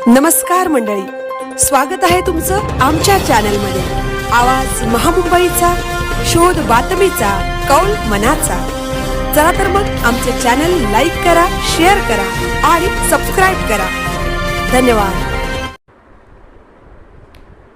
नमस्कार मंडळी, स्वागत आहे तुमचं आमच्या चॅनलमध्ये। आवाज महामुंबईचा, शोध बातमीचा, कौल मनाचा। चला तर मग आमचे चॅनल लाईक करा, शेअर करा आणि सबस्क्राइब करा। धन्यवाद।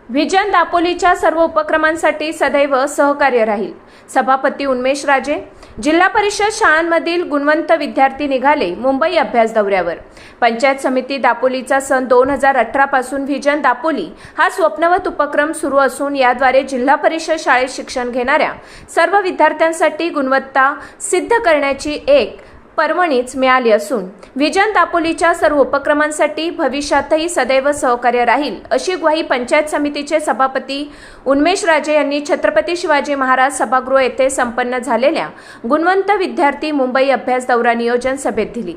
व्हिजन दापोलीच्या सर्व उपक्रमांसाठी सदैव सहकार्य राहील। सभापती उन्मेष राजे। जिल्हा परिषद शाळांमधील गुणवंत विद्यार्थी निघाले मुंबई अभ्यास दौऱ्यावर। पंचायत समिती दापोलीचा सन 2018 पासून व्हिजन दापोली हा स्वप्नवत उपक्रम सुरू असून याद्वारे जिल्हा परिषद शाळेत शिक्षण घेणाऱ्या सर्व विद्यार्थ्यांसाठी गुणवत्ता सिद्ध करण्याची एक पर्वणीच मिळाली असून व्हिजन दापोलीच्या सर्व उपक्रमांसाठी भविष्यातही सदैव सहकार्य राहील अशी ग्वाही पंचायत समितीचे सभापती उन्मेष राजे यांनी छत्रपती शिवाजी महाराज सभागृह येथे संपन्न झालेल्या गुणवंत विद्यार्थी मुंबई अभ्यास दौरा नियोजन सभेत दिली।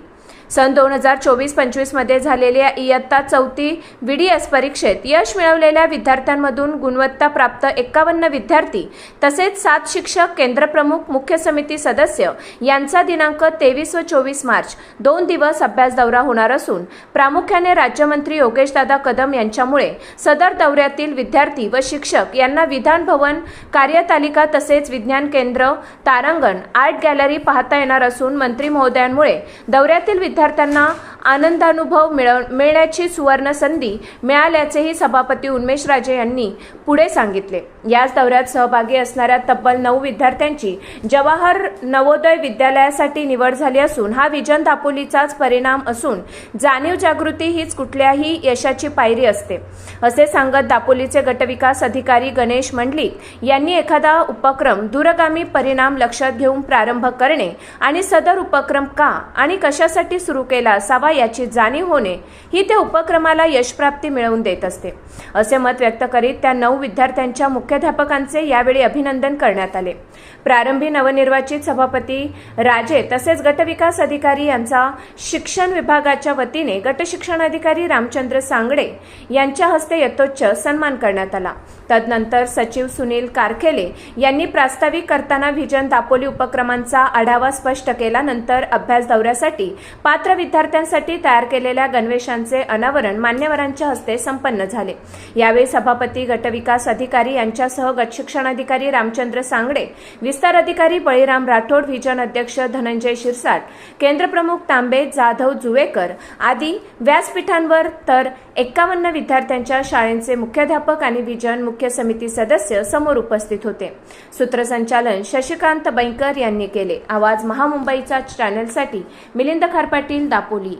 सन 2024-25 मध्ये झालेल्या इयत्ता 4थी VDS परीक्षेत यश मिळवलेल्या विद्यार्थ्यांमधून गुणवत्ता प्राप्त 51 विद्यार्थी तसेच 7 शिक्षक, केंद्रप्रमुख, मुख्य समिती सदस्य यांचा दिनांक 23 व 24 मार्च 2 दिवस अभ्यास दौरा होणार असून प्रामुख्याने राज्यमंत्री योगेशदादा कदम यांच्यामुळे सदर दौऱ्यातील विद्यार्थी व शिक्षक यांना विधान भवन, कार्यतालिका तसेच विज्ञान केंद्र, तारांगण, आर्ट गॅलरी पाहता येणार असून मंत्री महोदयांमुळे दौऱ्यातील विद्यार्थ्यांना आनंदानुभव मिळण्याची सुवर्ण संधी मिळाल्याचेही सभापती उन्मेष राजे यांनी पुढे सांगितले। याच दौऱ्यात सहभागी असणाऱ्या तब्बल 9 विद्यार्थ्यांची जवाहर नवोदय विद्यालयासाठी निवड झाली असून हा व्हिजन दापोलीचाच परिणाम असून जाणीव जागृती हीच कुठल्याही यशाची पायरी असते असे सांगत दापोलीचे गटविकास अधिकारी गणेश मंडलिक यांनी एखादा उपक्रम दूरगामी परिणाम लक्षात घेऊन प्रारंभ करणे आणि सदर उपक्रम का आणि कशासाठी सुरू केला असावा याची जाणीव होणे ही त्या उपक्रमाला यशप्राप्ती मिळवून देत असते असे मत व्यक्त करीत त्या 9 विद्यार्थ्यांच्या मुख्याध्यापकांचे यावेळी अभिनंदन करण्यात आले। प्रारंभी नवनिर्वाचित सभापती राजे तसेच गटविकास अधिकारी यांचा शिक्षण विभागाच्या वतीने गट शिक्षण अधिकारी रामचंद्र सांगडे यांच्या हस्ते यथोच्च सन्मान करण्यात आला। तदनंतर सचिव सुनील कारखेले यांनी प्रास्ताविक करताना व्हिजन दापोली उपक्रमांचा आढावा स्पष्ट केला। नंतर अभ्यास दौऱ्यासाठी पात्र विद्यार्थ्यांसाठी तयार केलेल्या गणवेशांचे अनावरण मान्यवरांच्या हस्ते संपन्न झाले। यावेळी सभापती गटविकास अधिकारी यांच्यासह गट शिक्षण अधिकारी रामचंद्र सांगडे, विस्तार अधिकारी बळीराम राठोड, व्हिजन अध्यक्ष धनंजय शिरसाट, केंद्रप्रमुख तांबे, जाधव, जुवेकर आदी व्यासपीठांवर तर 51 विद्यार्थ्यांच्या शाळेचे मुख्याध्यापक आणि व्हिजन मुख्य समिती सदस्य समोर उपस्थित होते। सूत्रसंचालन शशिकांत बैंकर यांनी केले। आवाज महामुंबईचा चॅनलसाठी मिलिंद खारपाटील, दापोली।